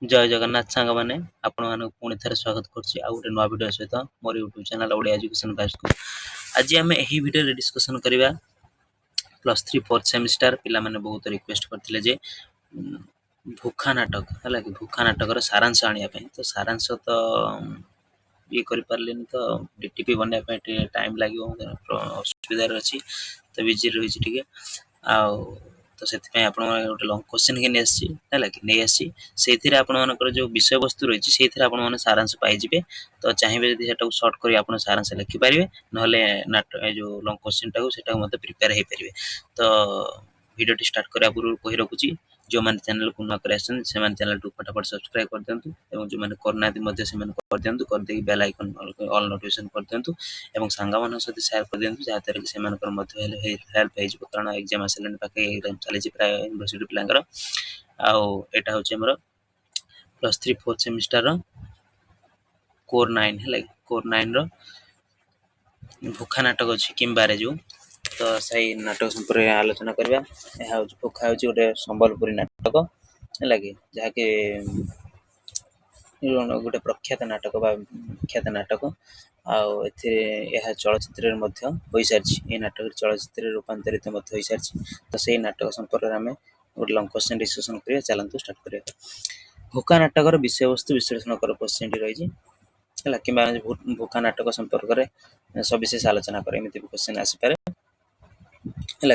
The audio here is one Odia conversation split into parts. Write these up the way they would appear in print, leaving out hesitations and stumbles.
जय जगन्नाथ सांग मैंने आपण मानक पुणी थे स्वागत करुच्ची आ गोटे नुआ भिडियो सहित मोर YouTube channel Odia education guide को आज आम यही भिडियो डिस्कसन करवा +3 4th सेमिस्टर पिला माने बहुत रिक्वेस्ट करथिले जे भूखा नाटक है कि भूखा नाटकर सारांश आने तो सारांश तो ये करें तो डीटीपी बनवाई टाइम लगे असुविधा अच्छी तो बिजी रही टे आ तो से गोटे लंग क्वेश्चन के नहीं कि नहीं आसी से आपर जो विषय वस्तु रही है से सारांश पाइबे तो चाहिए जब से सर्ट कर आप सारांश लिखिपारे ना जो लंग क्वेश्चन टाक प्रिपेयर हो पारे तो वीडियो स्टार्ट करने पूर्व कही रखुची जो मैंने चैनल को नुआ कर चैनल को फटाफट सब्सक्राइब कर दिंतु और जो मैंने करना कर दिंतु करदे बेल आइकन ऑल नोटिफिकेशन कर दिंतु और सांग मान सहित शेयर कर दिंतु जहाँद्वारा कि से हेल्प हो कारण एग्जाम आसले पाखे एग्जाम चली प्राय यूनिवर्सिटी पिलांकर आटा हूँ आमर +3 4th सेमिस्टर कोर 9 है कोर 9 भूखा नाटक अच्छी किम्बारे जो तो सही नाटक संपर्क आलोचना करवा यह भूखा हूँ गोटे संबलपुरी नाटक है कि जहाँकि गोटे प्रख्यात नाटक विख्यात नाटक आउ चलचित्र हो सारी नाटक चलचित्र रूपांतरित हो सारी तो सही नाटक संपर्क में गोटे लंग क्वेश्चन डिस्कसन करिया चलतु स्टार्ट करिया भूखा नाटकर विषय वस्तु विश्लेषण कर क्वेश्चन रही है कि भूखा नाटक संपर्क में सविशेष आलोचना कर क्वेश्चन आसपे है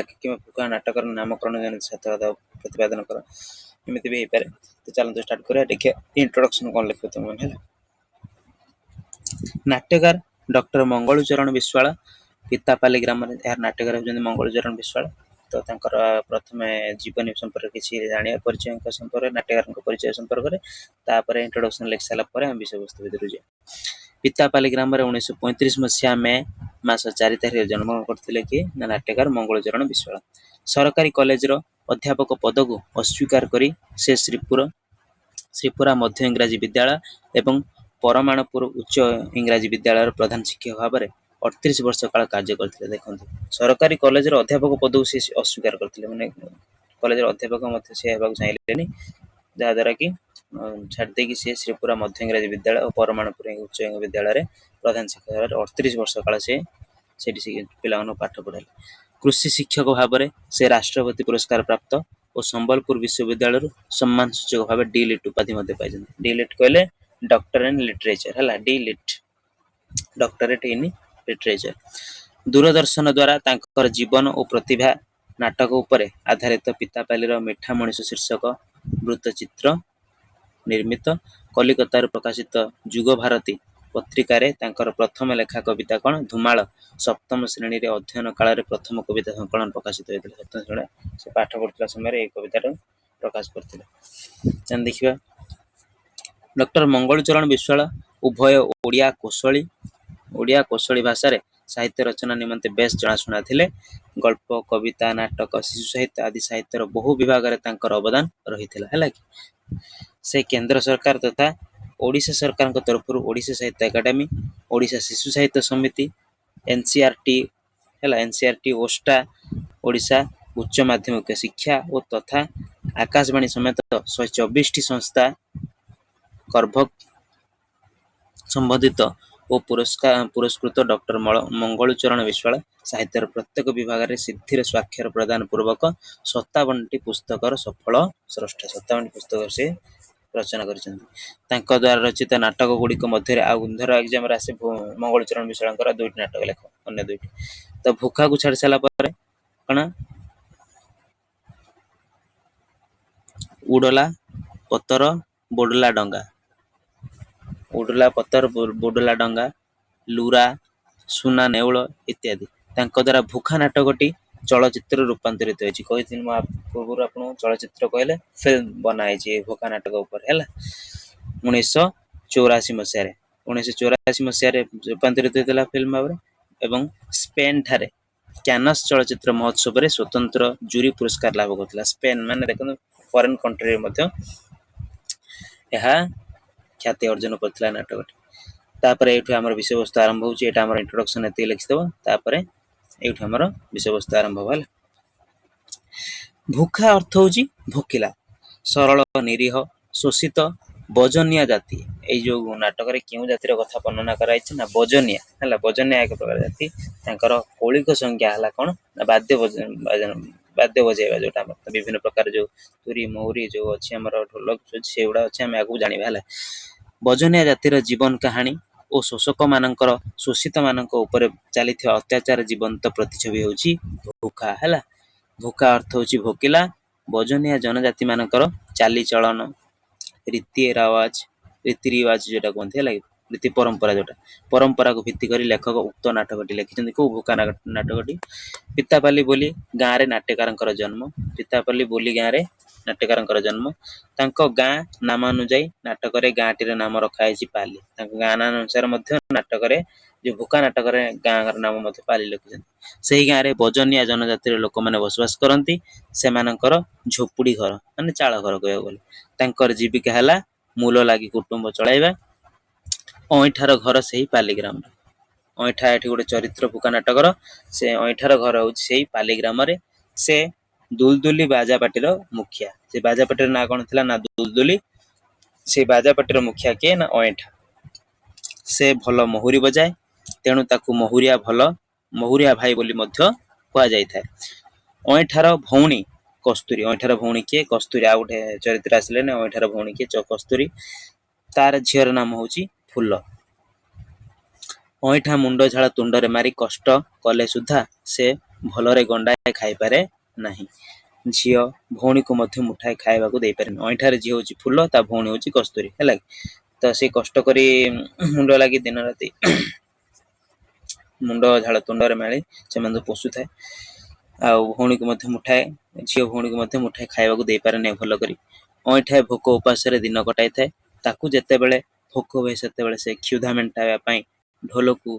कि भूखा नाटकर नामकरण प्रतिपादन कर एमती भी पारे तो चलते स्टार्ट करिया देखिए इंट्रोडक्शन कौन लिखे तुम है नाट्यकार डॉक्टर मंगलचरण विश्वाल पितापाली ग्राम नाट्यकार होती मंगलचरण विश्वाल तो प्रथम जीवनी संपर्क किसी जाना परिचय संपर्क नाट्यकार परिचय संपर्क इंट्रोडक्शन लिखि सारापर विषय वस्तु भर जाए पितापाली ग्राम 1935 मसीहा मे मास 4 तारिख जन्म करते कि नाट्यकार मंगलचरण विश्वाल सरकारी कॉलेज अध्यापक पद को अस्वीकार करी से श्रीपुरा मध्य इंग्राजी विद्यालय एवं परमाणुपुर उच्च इंग्राजी विद्यालय प्रधान शिक्षक भाव में 38 वर्ष काल कार्य करते देखते सरकारी कॉलेज अध्यापक पद को सी अस्वीकार करते मैंने कॉलेज अध्यापक से चाहिए जहाद्वारा कि छाड़दे कि सी श्रीपुरा मध्य इंग्राजी विद्यालय और परमाणुपुर उच्च विद्यालय प्रधान शिक्षक 38 वर्ष काल से पिला पाठ पढ़ाई कृषि शिक्षक भाव में से राष्ट्रपति पुरस्कार प्राप्त और संबलपुर विश्वविद्यालय सम्मान सूचक भाव डी.लिट उपाधि पाई डी.लिट कहले डॉक्टर इन लिटरेचर है D.Litt doctorate in literature Doordarshan द्वारा तांकर जीवन और प्रतिभा नाटक उपरे आधारित पितापाली मिठा मनीष शीर्षक वृत्तचित्र निर्मित कलिकतार प्रकाशित जुग भारती पत्रिकार तांकर प्रथम लेखा कविता कौन धुमाल सप्तम श्रेणी रे अध्ययन काल प्रथम कविता संकलन प्रकाशित होता सप्तम श्रेणी से पाठ पढ़ुला समय ये कविता प्रकाश करते देखिए डॉक्टर मंगलचरण विश्वाल उभय ओडिया कोशली भाषा रे साहित्य रचना निमंते बेस जनाशुना थिले गल्प कविता नाटक शिशु साहित्य आदि साहित्यर बहु विभाग रे तांकर अवदान रहिथिला है कि से केंद्र सरकार तथा ओडिशा सरकार तरफ ओडिशा साहित्य एकाडेमी ओडिशा शिशु साहित्य समिति एनसीईआरटी ओस्टा ओडिशा उच्च माध्यमिक शिक्षा और तथा आकाशवाणी समेत 124 संस्था कर्भक संबंधित और पुरस्कृत डॉक्टर मंगलचरण विश्वाल साहित्यर प्रत्येक विभाग में सिद्धिर स्वाक्षर प्रदान पूर्वक 57 पुस्तकर सफल स्रष्टा 57 पुस्तक से रचना कर द्वारा रचित नाटक गुड़िक मध्य आंधर एग्जाम आसे मंगलचरण विश्वाल 2टी नाटक लेख अन्य 2टी तो भूखा को छाड़ सारा कौन उड़ला पतर बोडला डंगा उड़ला पतर बोडला डंगा लूरा सुना नेउल इत्यादि द्वारा भूखा नाटकटी चलचित्र रूपांतरित होती पूर्व आप चलचित्र कहले फिल्म बनाई भूखा नाटक उपर है 1984 मसीह रूपांतरित होता फिल्म भाव एवं स्पेन ठारे कैनस चलचित्र महोत्सव में स्वतंत्र जूरी पुरस्कार लाभ करता स्पेन माने देखो फॉरेन कंट्री ख्याति अर्जन करता नाटकटी तापर ये आम विषय वस्तु आरंभ होती है इंट्रोडक्शन ये लिखिदेव तापर ये आम विषय वस्तु आरंभ है भूखा अर्थ हूँ भोकिला सरल निरीह शोषित ବଜନିଆ ଜାତି ଏଇ ଯୋଉ ନାଟକରେ କେଉଁ ଜାତିର କଥା ବର୍ଣ୍ଣନା କରାଯାଇଛି ନା ବଜନିଆ ହେଲା। ବଜନିଆ ଏକ ପ୍ରକାର ଜାତି। ତାଙ୍କର କୌଳିକ ସଂଜ୍ଞା ହେଲା କଣ ନା ବାଦ୍ୟ ବଜେଇବା ଯୋଉଟା ଆମର ବିଭିନ୍ନ ପ୍ରକାର ଯୋଉ ତୁରୀ ମହୁରୀ ଯୋଉ ଅଛି ଆମର ଢୋଲକ ସେଗୁଡା ଅଛି ଆମେ ଆଗକୁ ଜାଣିବା ହେଲା। ବଜନିଆ ଜାତିର ଜୀବନ କାହାଣୀ ଓ ଶୋଷକ ମାନଙ୍କର ଶୋଷିତ ମାନଙ୍କ ଉପରେ ଚାଲିଥିବା ଅତ୍ୟାଚାର ଜୀବନ୍ତ ପ୍ରତିଛବି ହେଉଛି ଭୁକା ହେଲା। ଭୁକା ଅର୍ଥ ହଉଛି ଭୋକିଲା। ବଜନିଆ ଜନଜାତି ମାନଙ୍କର ଚାଲିଚଳନ ରୀତି ରିୱାଜ ଯୋଉଟା କୁହନ୍ତି ହେଲା ରୀତି ପରମ୍ପରା ଯୋଉଟା ପରମ୍ପରାକୁ ଭିତ୍ତି କରି ଲେଖକ ଉକ୍ତ ନାଟକଟି ଲେଖିଛନ୍ତି। କୋଉ ଭୁକା ନାଟକଟି? ପିତାପାଲି ବୋଲି ଗାଁରେ ନାଟ୍ୟକାରଙ୍କର ଜନ୍ମ। ପିତାପାଲି ବୋଲି ଗାଁରେ ନାଟ୍ୟକାରଙ୍କର ଜନ୍ମ। ତାଙ୍କ ଗାଁ ନାମାନୁଯାୟୀ ନାଟକରେ ଗାଁଟିର ନାମ ରଖାଯାଇଛି ପାଲି। ତାଙ୍କ ଗାଁ ନାମ ଅନୁସାରେ ମଧ୍ୟ ନାଟକରେ ଯୋଉ ଭୁକା ନାଟକରେ ଗାଁର ନାମ ମଧ୍ୟ ପାଲି ଲେଖୁଛନ୍ତି। ସେହି ଗାଁରେ ବଜନିଆ ଜନଜାତିର ଲୋକମାନେ ବସବାସ କରନ୍ତି। ସେମାନଙ୍କର ଝୋପୁଡି ଘର ମାନେ ଚାଳ ଘର କହିବାକୁ ଗଲେ। ତାଙ୍କର ଜୀବିକା ହେଲା ମୂଲ ଲାଗି କୁଟୁମ୍ବ ଚଳାଇବା। ଅଇଁଠାର ଘର ସେହି ପାଲି ଗ୍ରାମରେ। ଅଇଁଠା ଏଠି ଗୋଟେ ଚରିତ୍ର ଭୁକା ନାଟକର। ସେ ଅଇଁଠାର ଘର ହଉଛି ସେଇ ପାଲି ଗ୍ରାମରେ। ସେ ଦୁଲଦୁଲି ବାଜାପାଟିର ମୁଖିଆ। ସେ ବାଜାପାଟିର ନାଁ କଣ ଥିଲା ନା ଦୁଲଦୁଲି। ସେ ବାଜାପାଟିର ମୁଖିଆ କିଏ ନା ଅଇଁଠା। ସେ ଭଲ ମହୁରୀ ବଜାଏ। ତେଣୁ ତାକୁ ମହୁରିଆ ଭାଇ ବୋଲି ମଧ୍ୟ କୁହାଯାଇଥାଏ। ଅଇଁଠାର ଭଉଣୀ କସ୍ତୁରୀ। ଅଇଁଠାର ଭଉଣୀ କିଏ? କସ୍ତୁରୀ। ଆଉ ଗୋଟେ ଚରିତ୍ର ଆସିଲେ ନା ଅଇଁଠାର ଭଉଣୀ କିଏ? କସ୍ତୁରୀ। ତାର ଝିଅର ନାମ ହଉଛି ଫୁଲ। ଅଇଁଠା ମୁଣ୍ଡ ଝାଳ ତୁଣ୍ଡରେ ମାରି କଷ୍ଟ କଲେ ସୁଦ୍ଧା ସେ ଭଲରେ ଗଣ୍ଡାଏ ଖାଇପାରେ ନାହିଁ। ଝିଅ ଭଉଣୀକୁ ମଧ୍ୟ ମୁଠାଏ ଖାଇବାକୁ ଦେଇପାରେନି। ଅଇଁଠାର ଝିଅ ହଉଛି ଫୁଲ, ତା ଭଉଣୀ ହଉଛି କସ୍ତୁରୀ ହେଲା। ତ ସେ କଷ୍ଟ କରି ମୁଣ୍ଡ ଲାଗି ଦିନ ରାତି ମୁଣ୍ଡ ଝାଳ ତୁଣ୍ଡରେ ମାଳି ସେମାନେ ପୋଷୁଥାଏ। ଆଉ ଭଉଣୀକୁ ମଧ୍ୟ ଝିଅ ଭଉଣୀକୁ ମଧ୍ୟ ମୁଠାଏ ଖାଇବାକୁ ଦେଇପାରେ ନାହିଁ ଭଲ କରି। ଅଇଁଠା ଭୋକ ଉପାସରେ ଦିନ କଟାଇଥାଏ। ତାକୁ ଯେତେବେଳେ ଭୋକ ହୁଏ ସେତେବେଳେ ସେ କ୍ଷୁଧା ମେଣ୍ଟାଇବା ପାଇଁ ଢୋଲକୁ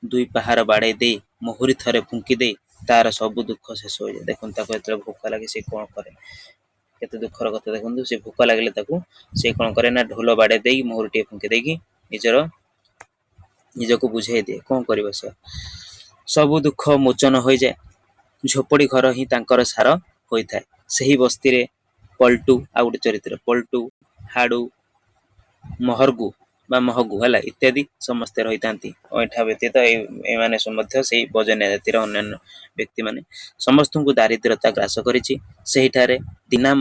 2 ପାହାର ବାଡେଇ ଦେଇ ମହୁରୀ ଥରେ ଫୁଙ୍କି ଦେଇ ତାର ସବୁ ଦୁଃଖ ଶେଷ ହୋଇଯାଏ। ଦେଖନ୍ତୁ ତାକୁ ଯେତେବେଳେ ଭୋକ ଲାଗେ ସେ କଣ କରେ, କେତେ ଦୁଃଖର କଥା ଦେଖନ୍ତୁ। ସେ ଭୋକ ଲାଗିଲେ ତାକୁ ସେ କଣ କରେ ନା ଢୋଲ ବାଡେଇ ଦେଇକି ମହୁରୀ ଟିକେ ଫୁଙ୍କି ଦେଇକି ନିଜକୁ ବୁଝେଇ ଦିଏ। କଣ କରିବ ସେ? ସବୁ ଦୁଃଖ ମୋଚନ ହୋଇଯାଏ। ଝୋପଡି ଘର ହିଁ ତାଙ୍କର ସାର ହୋଇଥାଏ। ସେହି ବସ୍ତିରେ ପଲଟୁ ଆଉ ଗୋଟେ ଚରିତ୍ର ପଲଟୁ, ହାଡୁ, ମହଗୁ ହେଲା ଇତ୍ୟାଦି ସମସ୍ତେ ରହିଥାନ୍ତି। ଅଇଁଠା ବ୍ୟତୀତ ଏମାନେ ମଧ୍ୟ ସେଇ ବଜନିଆ ଜାତିର ଅନ୍ୟାନ୍ୟ ବ୍ୟକ୍ତି ମାନେ। ସମସ୍ତଙ୍କୁ ଦାରିଦ୍ରତା ଗ୍ରାସ କରିଛି। ସେହିଠାରେ ଦୀନା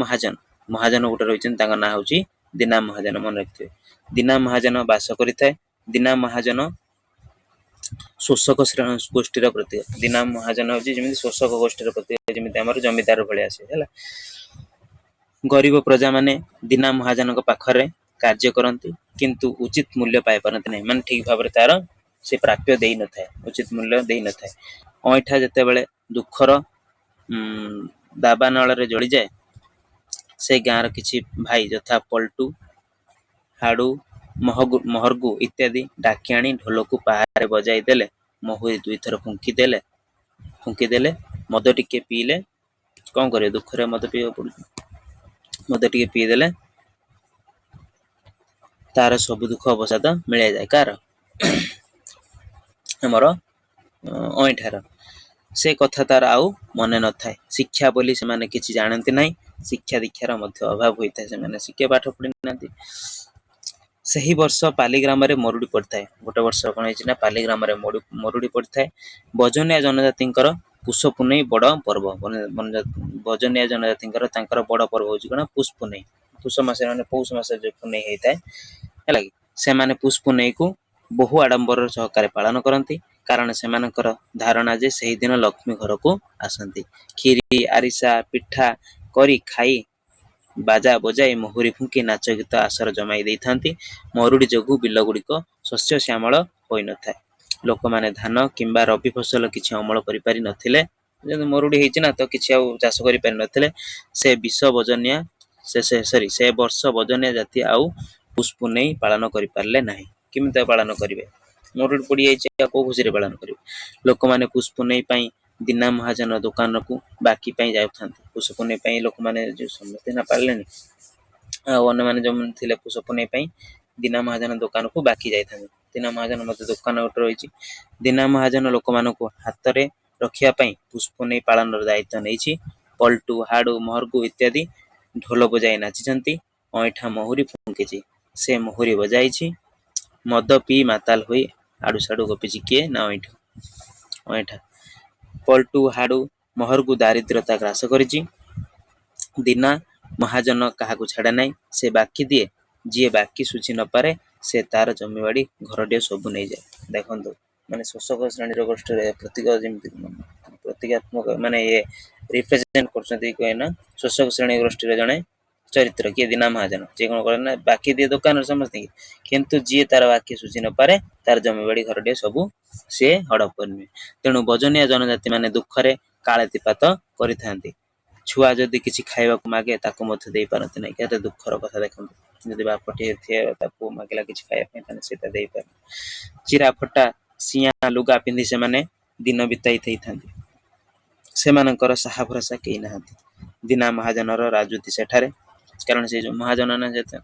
ମହାଜନ ଗୋଟେ ରହିଛନ୍ତି। ତାଙ୍କ ନାଁ ହଉଛି ଦୀନା ମହାଜନ, ମନେ ରଖିଥିବେ। ଦୀନା ମହାଜନ ବାସ କରିଥାଏ। ଦୀନା ମହାଜନ ଶୋଷକ ଗୋଷ୍ଠୀର ପ୍ରତୀକ। ଦୀନା ମହାଜନ ହଉଛି ଯେମିତି ଶୋଷକ ଗୋଷ୍ଠୀର ପ୍ରତୀକ, ଯେମିତି ଆମର ଜମିଦାର ଭଳିଆ ଆସେ ହେଲା। ଗରିବ ପ୍ରଜା ମାନେ ଦୀନା ମହାଜନଙ୍କ ପାଖରେ କାର୍ଯ୍ୟ କରନ୍ତି, କିନ୍ତୁ ଉଚିତ ମୂଲ୍ୟ ପାଇପାରନ୍ତି ନାହିଁ। ମାନେ ଠିକ ଭାବରେ ତାର ସେ ପ୍ରାପ୍ୟ ଦେଇନଥାଏ, ଉଚିତ ମୂଲ୍ୟ ଦେଇନଥାଏ। ଅଇଁଠା ଯେତେବେଳେ ଦୁଃଖର ଦାବାନଳରେ ଜଳିଯାଏ, ସେ ଗାଁର କିଛି ଭାଇ ଯଥା ପଲଟୁ, ହାଡୁ, ମହର୍ଗୁ ଇତ୍ୟାଦି ଡାକି ଆଣି ଢୋଲକୁ ପାହାରେ ବଜାଇ ଦେଲେ, ମହୁରୀ 2 ଥର ଫୁଙ୍କି ଦେଲେ ମଦ ଟିକେ ପିଇଲେ। କଣ କରିବେ? ଦୁଃଖରେ ମଦ ପିଇବାକୁ ପଡୁଛି। ମଦ ଟିକେ ପିଇଦେଲେ ତାର ସବୁ ଦୁଃଖ ଅବସାଦ ମିଳାଇଯାଏ। କାହାର? ଆମର ଅଇଁଠାର। ସେ କଥା ତାର ଆଉ ମନେ ନଥାଏ। ଶିକ୍ଷା ବୋଲି ସେମାନେ କିଛି ଜାଣନ୍ତି ନାହିଁ। ଶିକ୍ଷା ଦୀକ୍ଷାର ମଧ୍ୟ ଅଭାବ ହୋଇଥାଏ। ସେମାନେ ଶିକ୍ଷା ପାଠ ପଢି ନାହାନ୍ତି। ସେହି ବର୍ଷ ପାଲି ଗ୍ରାମରେ ମରୁଡି ପଡିଥାଏ। ଗୋଟେ ବର୍ଷ କଣ ହେଇଛି ନା ପାଲି ଗ୍ରାମରେ ମରୁଡି ପଡିଥାଏ। ବଜନିଆ ଜନଜାତିଙ୍କର ପୁଷ ପୁନେଇ ବଡ ପର୍ବ। ବଜନିଆ ଜନଜାତିଙ୍କର ତାଙ୍କର ବଡ ପର୍ବ ହଉଛି କଣ? ପୁଷ ପୁନେଇ। ପୁଷ ମାସରେ ମାନେ ପୌଷ ମାସରେ ଯୋଉ ପୁନେଇ ହେଇଥାଏ ହେଲା କି, ସେମାନେ ପୁଷ ପୁନେଇକୁ ବହୁ ଆଡମ୍ବରର ସହକାରେ ପାଳନ କରନ୍ତି। କାରଣ ସେମାନଙ୍କର ଧାରଣା ଯେ ସେହି ଦିନ ଲକ୍ଷ୍ମୀ ଘରକୁ ଆସନ୍ତି। କ୍ଷୀରି ଆରିସା ପିଠା କରି ଖାଇ ବାଜା ବଜାଇ ମହୁରୀ ଫୁଙ୍କି ନାଚ ଗୀତ ଆସର ଜମାଇ ଦେଇଥାନ୍ତି। ମରୁଡି ଯୋଗୁଁ ବିଲ ଗୁଡିକ ଶସ୍ୟ ଶ୍ୟାମଳ ହୋଇନଥାଏ। ଲୋକମାନେ ଧାନ କିମ୍ବା ରବି ଫସଲ କିଛି ଅମଳ କରିପାରି ନଥିଲେ। ଯେହେତୁ ମରୁଡି ହେଇଛି ନା, ତ କିଛି ଆଉ ଚାଷ କରିପାରି ନଥିଲେ। ସେ ବର୍ଷ ବଜନିଆ ଜାତି ଆଉ ପୁଷ ପୁନେଇ ପାଳନ କରିପାରିଲେ ନାହିଁ। କେମିତି ଆଉ ପାଳନ କରିବେ? ମରୁଡି ପଡିଯାଇଛି, ଆଉ କୋଉ ଖୁସିରେ ପାଳନ କରିବେ? ଲୋକମାନେ ପୁଷ ପୁନେଇ ପାଇଁ ଦୀନା ମହାଜନ ଦୋକାନକୁ ବାକି ପାଇଁ ଯାଉଥାନ୍ତି। ପୁଷ ପୁନେଇ ପାଇଁ ଲୋକମାନେ ଯୋଉ ସମସ୍ତେ ନା ପାରିଲେନି, ଆଉ ଅନ୍ୟମାନେ ଯୋଉମାନେ ଥିଲେ ପୁଷ ପୁନେଇ ପାଇଁ ଦୀନା ମହାଜନ ଦୋକାନକୁ ବାକି ଯାଇଥାନ୍ତି। ଦୀନା ମହାଜନ ମଧ୍ୟ ଦୋକାନ ଗୋଟେ ରହିଛି। ଦୀନା ମହାଜନ ଲୋକମାନଙ୍କୁ ହାତରେ ରଖିବା ପାଇଁ ପୁଷ ପୁନେଇ ପାଳନର ଦାୟିତ୍ୱ ନେଇଛି। ପଲଟୁ, ହାଡୁ, ମହର୍ଗୁ ଇତ୍ୟାଦି ଢୋଲ ବଜାଇ ନାଚିଛନ୍ତି। ଅଇଁଠା ମହୁରୀ ଫୁଙ୍କିଛି। ସେ ମୁହୁରି ବଜାଇଛି। ମଦ ପିଇ ମାତାଲ ହୋଇ ଆଡୁ ସାଡୁ ଗପିଛି କିଏ ନା ଅଇଁଠା। ପଲଟୁ ହାଡୁ ମହରକୁ ଦାରିଦ୍ରତା ଗ୍ରାସ କରିଛି। ଦିନା ମହାଜନ କାହାକୁ ଛାଡେ ନାହିଁ। ସେ ବାକି ଦିଏ, ଯିଏ ବାକି ଶୁଝି ନପାରେ ସେ ତାର ଜମିବାଡି ଘରଟିଏ ସବୁ ନେଇଯାଏ। ଦେଖନ୍ତୁ ମାନେ ଶୋଷକ ଶ୍ରେଣୀର ଗୋଷ୍ଠୀରେ ଯେମିତି ପ୍ରତୀକାତ୍ମକ ମାନେ ଇଏ ରିପ୍ରେଜେଣ୍ଟ କରୁଛନ୍ତି କହିନା ଶୋଷକ ଶ୍ରେଣୀ ଗୋଷ୍ଠୀର ଜଣେ ଚରିତ୍ର କିଏ ଦିନା ମହାଜନ। ଯିଏ କଣ କରେ ନା ବାକି ଦିଏ ଦୋକାନରେ ସମସ୍ତଙ୍କୁ, କିନ୍ତୁ ଯିଏ ତାର ବାକି ଶୁଝି ନପାରେ ତାର ଜମିବାଡି ଘରଟିଏ ସବୁ ସିଏ ହଡପ କରିନିଏ। ତେଣୁ ବଜନିଆ ଜନଜାତି ମାନେ ଦୁଃଖରେ କାଳାତିପାତ କରିଥାନ୍ତି। ଛୁଆ ଯଦି କିଛି ଖାଇବାକୁ ମାଗେ ତାକୁ ମଧ୍ୟ ଦେଇପାରନ୍ତି ନାହିଁ। କେତେ ଦୁଃଖର କଥା ଦେଖନ୍ତୁ। ଯଦି ବାପଟିଏ ଥିବ ତାକୁ ମାଗିଲା କିଛି ଖାଇବା ପାଇଁ ତାହେଲେ ସେଇଟା ଦେଇପାରେ। ଚିରା ଫଟା ସିଆଁ ଲୁଗା ପିନ୍ଧି ସେମାନେ ଦିନ ବିତାଇଥାନ୍ତି। ସେମାନଙ୍କର ସାହା ଭରସା କେହି ନାହାନ୍ତି। ଦିନା ମହାଜନର ରାଜୁତି ସେଠାରେ, କାରଣ ସେ ଯୋଉ ମହାଜନ ନା ଯେତେ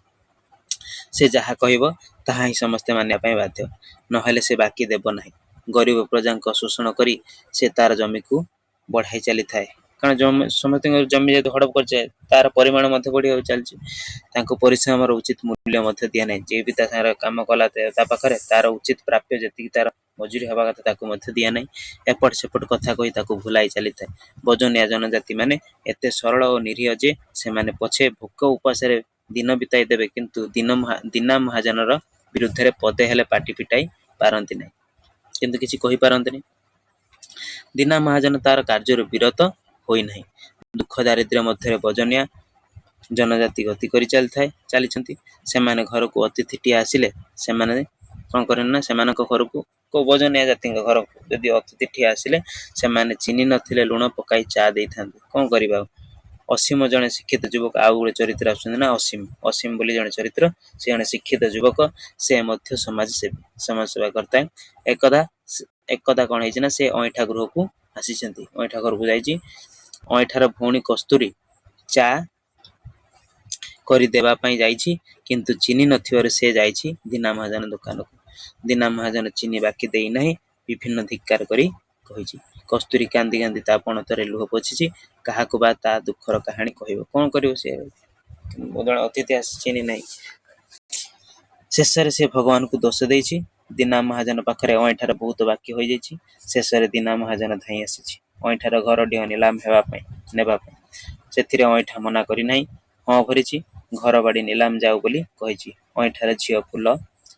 ସେ ଯାହା କହିବ ତାହା ହିଁ ସମସ୍ତେ ମାନିବା ପାଇଁ ବାଧ୍ୟ, ନହେଲେ ସେ ବାକି ଦେବ ନାହିଁ। ଗରିବ ପ୍ରଜାଙ୍କ ଶୋଷଣ କରି ସେ ତାର ଜମିକୁ ବଢାଇ ଚାଲିଥାଏ। କାରଣ ସମସ୍ତଙ୍କର ଜମି ଯଦି ହଡପ କରିଯାଏ ତାର ପରିମାଣ ମଧ୍ୟ ବଢିବାକୁ ଚାଲିଛି। ତାଙ୍କୁ ପରିଶ୍ରମର ଉଚିତ ମୂଲ୍ୟ ମଧ୍ୟ ଦିଆ ନାହିଁ। ଯିଏ ବି ତା ସାଙ୍ଗରେ କାମ କଲା ତା ପାଖରେ ତାର ଉଚିତ ପ୍ରାପ୍ୟ ଯେତିକି ତାର ମଜୁରୀ ହେବା କଥା ତାକୁ ମଧ୍ୟ ଦିଆ ନାହିଁ। ଏପଟ ସେପଟ କଥା କହି ତାକୁ ଭୁଲାଇ ଚାଲିଥାଏ। ବଜନିଆ ଜନଜାତି ମାନେ ଏତେ ସରଳ ଓ ନିରୀହ ଯେ ସେମାନେ ପଛେ ଭୋକ ଉପାସରେ ଦିନ ବିତାଇ ଦେବେ, କିନ୍ତୁ ଦିନା ମହାଜନର ବିରୁଦ୍ଧରେ ପଦେ ହେଲେ ପାଟି ଫିଟାଇ ପାରନ୍ତି ନାହିଁ, କିନ୍ତୁ କିଛି କହିପାରନ୍ତିନି। ଦିନା ମହାଜନ ତାର କାର୍ଯ୍ୟରୁ ବିରତ ହୋଇନାହିଁ। ଦୁଃଖ ଦାରିଦ୍ର୍ୟ ମଧ୍ୟରେ ବଜନିଆ ଜନଜାତି ଗତି କରି ଚାଲିଛନ୍ତି। ସେମାନେ ଘରକୁ ଅତିଥିଟିଏ ଆସିଲେ ସେମାନେ କଣ କରନ୍ତି ନା ସେମାନଙ୍କ ଘରକୁ କୋଉ ବଜନିଆ ଜାତିଙ୍କ ଘରକୁ ଯଦି ଅତିଥିଟିଏ ଆସିଲେ ସେମାନେ ଚିନି ନଥିଲେ ଲୁଣ ପକାଇ ଚା ଦେଇଥାନ୍ତି। କଣ କରିବା ଆଉ। ଅସୀମ ଜଣେ ଶିକ୍ଷିତ ଯୁବକ, ଆଉ ଗୋଟେ ଚରିତ୍ର ଆସୁଛନ୍ତି ନା ଅସୀମ ବୋଲି ଜଣେ ଚରିତ୍ର। ସେ ଜଣେ ଶିକ୍ଷିତ ଯୁବକ, ସେ ମଧ୍ୟ ସମାଜ ସେବା କରିଥାଏ। ଏକଦା କଣ ହେଇଛି ନା ସେ ଅଇଁଠା ଗୃହକୁ ଆସିଛନ୍ତି। ଅଇଁଠା ଘରକୁ ଯାଇଛି। ଅଇଁଠାର ଭଉଣୀ କସ୍ତୁରୀ ଚା କରିଦେବା ପାଇଁ ଯାଇଛି, କିନ୍ତୁ ଚିନି ନଥିବାରୁ ସେ ଯାଇଛି ଦିନା ମହାଜନ ଦୋକାନକୁ। ଦିନା ମହାଜନ ଚିନି ବାକି ଦେଇନାହିଁ, ବିଭିନ୍ନ ଧିକ୍କାର କରି କହିଛି। କସ୍ତୁରୀ କାନ୍ଦି କାନ୍ଦି ତା ପଣତରେ ଲୁହ ପୋଛିଛି। କାହାକୁ ବା ତା ଦୁଃଖର କାହାଣୀ କହିବ। କଣ କରିବ ସେ, ଜଣେ ଅତିଥି ଆସି ଚିନି ନାହିଁ। ଶେଷରେ ସେ ଭଗବାନଙ୍କୁ ଦୋଷ ଦେଇଛି। ଦିନା ମହାଜନ ପାଖରେ ଅଇଁଠାର ବହୁତ ବାକି ହୋଇଯାଇଛି। ଶେଷରେ ଦିନା ମହାଜନ ଧାଇଁ ଆସିଛି ଅଇଁଠାର ଘରଟିଏ ନିଲାମ ନେବା ପାଇଁ। ସେଥିରେ ଅଇଁଠା ମନା କରିନାହିଁ, ହଁ ଭରିଛି। ଘର ବାଡି ନିଲାମ ଯାଉ ବୋଲି କହିଛି। ଅଇଁଠାର ଝିଅ ଫୁଲ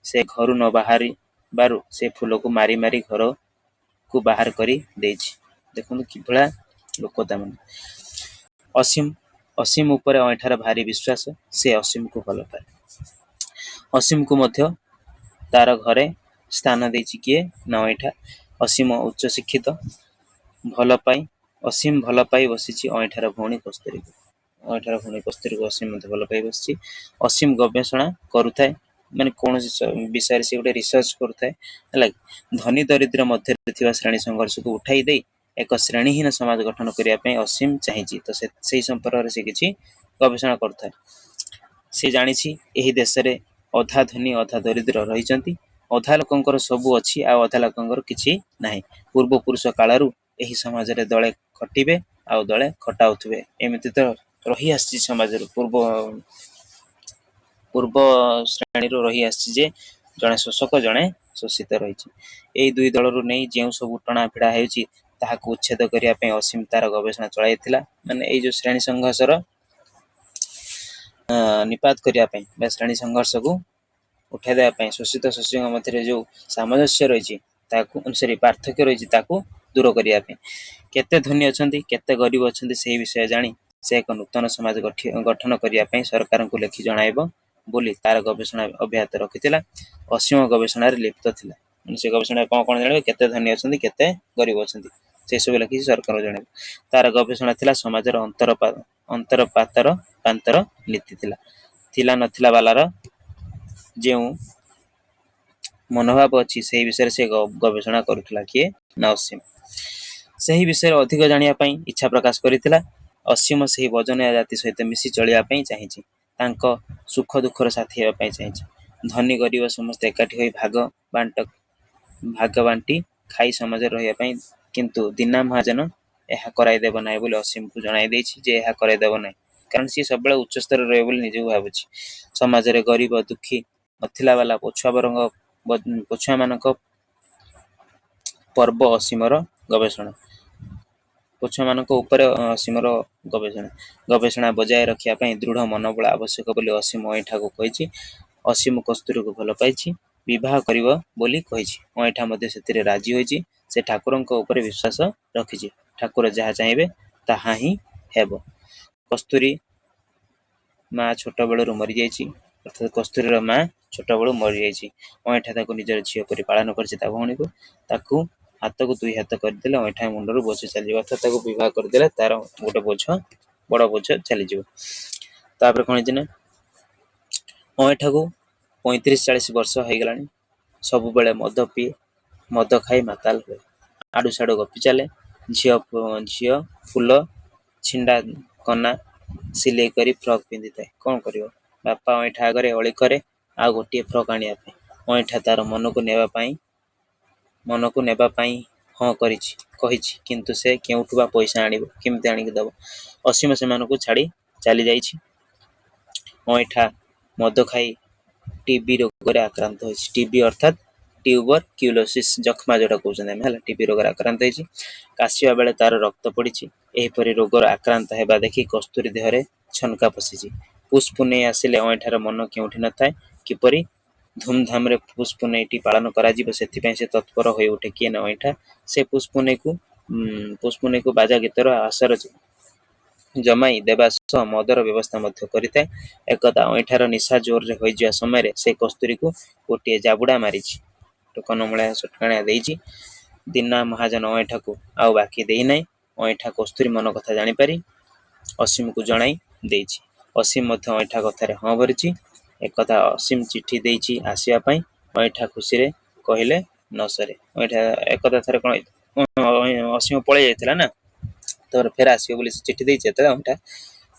ସେ ଘରୁ ନ ବାହାରିବାରୁ ସେ ଫୁଲକୁ ମାରି ମାରି ଘରକୁ ବାହାର କରି ଦେଇଛି। ଦେଖନ୍ତୁ କିଭଳିଆ ଲୋକ ତାମାନେ। ଅସୀମ ଉପରେ ଅଇଁଠାର ଭାରି ବିଶ୍ୱାସ। ସେ ଅସୀମକୁ ଭଲ ପାଏ। ଅସୀମକୁ ମଧ୍ୟ ତାର ଘରେ ସ୍ଥାନ ଦେଇଛି କିଏ ନା ଅଇଁଠା। ଅସୀମ ଉଚ୍ଚ ଶିକ୍ଷିତ, ଅସୀମ ଭଲ ପାଇ ବସିଛି ଅଇଁଠାର ଭଉଣୀ କସ୍ତୁରୀକୁ। ଅସୀମ ମଧ୍ୟ ଭଲ ପାଇ ବସିଛି। ଅସୀମ ଗବେଷଣା କରୁଥାଏ, ମାନେ କୌଣସି ବିଷୟରେ ସେ ଗୋଟେ ରିସର୍ଚ୍ଚ କରୁଥାଏ ହେଲା। ଧନୀ ଦରିଦ୍ର ମଧ୍ୟରେ ଥିବା ଶ୍ରେଣୀ ସଂଘର୍ଷକୁ ଉଠାଇ ଦେଇ ଏକ ଶ୍ରେଣୀହୀନ ସମାଜ ଗଠନ କରିବା ପାଇଁ ଅସୀମ ଚାହିଁଛି। ତ ସେଇ ସମ୍ପର୍କରେ ସେ କିଛି ଗବେଷଣା କରୁଥାଏ। ସେ ଜାଣିଛି ଏହି ଦେଶରେ ଅଧା ଧନୀ ଅଧା ଦରିଦ୍ର ରହିଛନ୍ତି। ଅଧା ଲୋକଙ୍କର ସବୁ ଅଛି ଆଉ ଅଧା ଲୋକଙ୍କର କିଛି ନାହିଁ। ପୂର୍ବ ପୁରୁଷ କାଳରୁ ଏହି ସମାଜରେ ଦଳେ ଖଟିବେ ଆଉ ଦଳେ ଖଟାଉଥିବେ। ଏମିତି ତ ରହି ଆସିଛି ସମାଜରୁ ପୂର୍ବ ଶ୍ରେଣୀରୁ ରହି ଆସିଛି ଯେ ଜଣେ ଶୋଷକ ଜଣେ ଶୋଷିତ ରହିଛି। ଏଇ ଦୁଇ ଦଳରୁ ନେଇ ଯେଉଁ ସବୁ ଟଣା ଭିଡା ହେଉଛି ତାହାକୁ ଉଚ୍ଛେଦ କରିବା ପାଇଁ ଅସୀମ ତାର ଗବେଷଣା ଚଳାଇଥିଲା। ମାନେ ଏଇ ଯୋଉ ଶ୍ରେଣୀ ସଂଘର୍ଷର ନିପାତ କରିବା ପାଇଁ ବା ଶ୍ରେଣୀ ସଂଘର୍ଷକୁ ଉଠାଇ ଦେବା ପାଇଁ, ଶୋଷିତ ଶୋଷୀଙ୍କ ମଧ୍ୟରେ ଯୋଉ ସାମଞ୍ଜସ୍ୟ ରହିଛି ତାକୁ ପାର୍ଥକ୍ୟ ରହିଛି ତାକୁ ଦୂର କରିବା ପାଇଁ। କେତେ ଧନୀ ଅଛନ୍ତି କେତେ ଗରିବ ଅଛନ୍ତି ସେହି ବିଷୟ ଜାଣି ସେ ଏକ ନୂତନ ସମାଜ ଗଠନ କରିବା ପାଇଁ ସରକାରଙ୍କୁ ଲେଖି ଜଣାଇବ ବୋଲି ତାର ଗବେଷଣା ଅବ୍ୟାହତ ରଖିଥିଲା। ଅସୀମ ଗବେଷଣାରେ ଲିପ୍ତ ଥିଲା। ସେ ଗବେଷଣାରେ କଣ କଣ ଜାଣିବ, କେତେ ଧନୀ ଅଛନ୍ତି କେତେ ଗରିବ ଅଛନ୍ତି ସେସବୁ ଲେଖିଛି ସରକାରଙ୍କୁ ଜଣାଇବ। ତାର ଗବେଷଣା ଥିଲା ସମାଜର ପାନ୍ତର ନୀତି ଥିଲା ନଥିଲା ବାଲାର ଯେଉଁ ମନୋଭାବ ଅଛି ସେହି ବିଷୟରେ ସେ ଗବେଷଣା କରୁଥିଲା। କିଏ ନା ଅସୀମ। ସେହି ବିଷୟରେ ଅଧିକ ଜାଣିବା ପାଇଁ ଇଚ୍ଛା ପ୍ରକାଶ କରିଥିଲା। ଅସୀମ ସେହି ବଜନିଆ ଜାତି ସହିତ ମିଶି ଚଳିବା ପାଇଁ ଚାହିଁଛି। ତାଙ୍କ ସୁଖ ଦୁଃଖର ସାଥୀ ହେବା ପାଇଁ ଚାହିଁଛି। ଧନୀ ଗରିବ ସମସ୍ତେ ଏକାଠି ହୋଇ ଭାଗ ବାଣ୍ଟି ଖାଇ ସମାଜରେ ରହିବା ପାଇଁ। କିନ୍ତୁ ଦିନା ମହାଜନ ଏହା କରାଇଦେବ ନାହିଁ ବୋଲି ଅସୀମକୁ ଜଣାଇ ଦେଇଛି ଯେ ଏହା କରାଇଦେବ ନାହିଁ। କାରଣ सी सब उच्च स्तर रहे बोली निजे भावुची समाज रे गरीब दुखी नथिला वाला पछुआ मानक पर्व असीमर गवेषणा पछुआ मानक ऊपर असीमर गवेषणा बजाय रखिया पई दृढ़ मनोबल आवश्यक बोली असीम अइठा को कहिछि असीम कस्तूरी को भल पाइछि विवाह करिव बोली कहिछि अइठा मध्ये सेतिरे राजी होइछि से ठाकुरଙ୍କ ऊपर विश्वास रखिछि ठाकुर जहा चाहेबे ताहा ही हेबो कस्तूरी माँ छोट बेलू मरी जाइछि अर्थात कस्तूरीर माँ छोट बेलू मरी जाइछि अइठा ताको निजर झियो परि पालन करछि ता भौणी को ताकू हाथ को दुई हाथ करदेले अइठा मुंडर बोझ चली अर्थात ताको विवाह करदेले तार गोटे बोझ बड़ बोझ चली जीव तापर कोन जे अइठा को 35-40 वर्ष हो गलानी सब बेले मद पिए मद खाई माताल हुए आडू साडू गपी चले झियो फूल छिंडा कना सिले करी फ्रॉक पिंधि थाए कौन करियो बापा अइठा आगे अली करे आ गोटे फ्रॉक आनिया पे अइठा तार मन को नेबा पाई हाँ कहिछि किंतु से केउठु बा पैसा आनिबो केमते आनिक दबो असीम से मानको छाड़ी चली जाइछि अइठा मद खाई टीबी रोग आक्रांत होइछि टीबी अर्थात ट्यूबरक्यूलोसिस जखमा जोटा कहउछन हम टीबी रोग आक्रांत होइछि काशिया बेले तार रक्त पड़िछि एहिपरि रोगर आक्रांत हेबा देखि कस्तूरी देहरे छनका पशिछि पुष्पुनेई आसिले अइठार मन केउठी न थाए किपरि धूमधाम रे पुष्पुनेईटी पालन करा जिवो सेथिपई से तत्पर होई उठे किए न अइठा से पुष्पुनेई को बाजा गीतर आसर जमाई देवा सह मदर व्यवस्था मध्य करिताए एकदा अइठार निशा जोर रे होई जिया समय रे से कस्तूरी को गोटे जाबुड़ा मारिछि टोकन मुळा सटकाणिया देइछि दीना महाजन अइठा को आउ बाकी देई नै अइठा कस्तूरी मन कथा जानि पारि असीम को जणाई देइछि असीम मध्य अइठा कथारे हाँ भरिछि एकदा असीम चिट्ठी देइछि आसिया पई अइठा खुशी रे कहिले न सरे अइठा एकदा थरे कोन असीम पळे जायतिला ना तर फेर आसियो बोली चिट्ठी देइछि त अइठा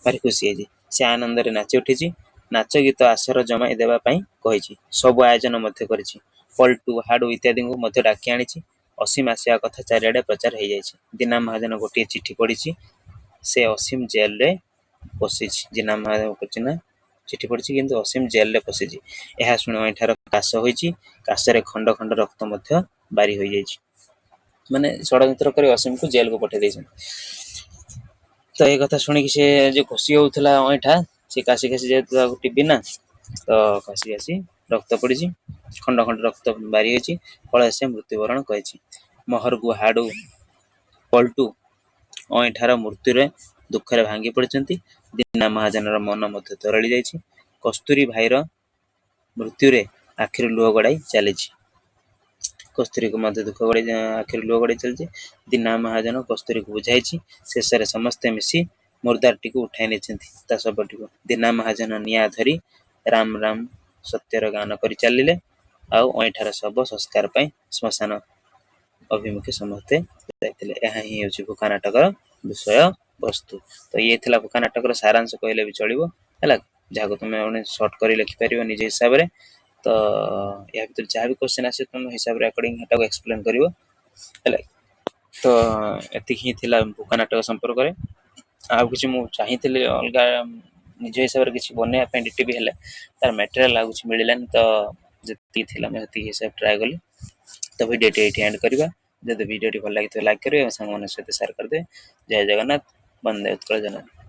भारी खुशी है से आनंद रे नाची उठिछि नाच गीत आसर जमाई देवा पई कहिछि सब आयोजन मध्य करिछि पल्टू हाडू इत्यादि को मध्य डाकी आनिछि असीम आसिया कथा चारिआडे प्रचार हो जाइछि दीना महाजन गोटे चिट्ठी पढ़िछि से असीम जेल रे पशिछि दीना महाजन पचिना चिट्ठी पढ़िछि किंतु असीम जेल रे पशिछि एहा सुन अइठार काश होइछि काशरे खंड खंड रक्त मध्य बारी हो जाइछि माने षडयंत्र करी असीम को जेल को पठे दैछन तो ये कथा शुणी से जो खुशी होता अइठा से काशी काशी जेहेतु टीबी ना तो काशी काशी रक्त पड़ी खंड खंड रक्त बारी होती फल से मृत्युवरण कही महरगु हाडू पल्टू अइठार मृत्यु दुखरे भांगी पड़ती दीना महाजन मन मध्य तरली जाइए कस्तूरी भाईर मृत्यु आखिर लुह गड़ाई चली कस्तूरी को मध्य दुख गड़ाई आखिर लुह गड़ाई चलती दीना महाजन कस्तूरी को बुझाई शेष समस्ते मिसी मुर्दारटी को उठाई नहीं शबटी को दीना महाजन निया धरी राम राम सत्यर गान कर चलिए आउ अइठार शब संस्कार पाई श्मशान अभिमुखी समस्ते जाइतिले यह ही हूँ भूका नाटकर विषय वस्तु तो ये थिला भूका नाटकर सारांश कहले भी चलिबो हैला जहाँ तुम सर्ट कर लिखिपर निज हिसाब से तो या भर जहाँ भी क्वेश्चन आसे तुम हिसाब से अकॉर्डिंग हेटा एक्सप्लेन करिवो हैला तो एतिक ही थिला भूका नाटक संपर्क में आउ किसी मु चाहिए अलग निज हिसाब से किसी बनैया डीटीवी है तार मटेरियल आउ कुछ मिललानी तो जी हिसाब ट्राए कली तो वीडियो ये एंड करवा जब वीडियो भल लगी तो लाइक करेंगे सांग सहित शेयर करदे जय जगन्नाथ वंदे उत्कल जननी।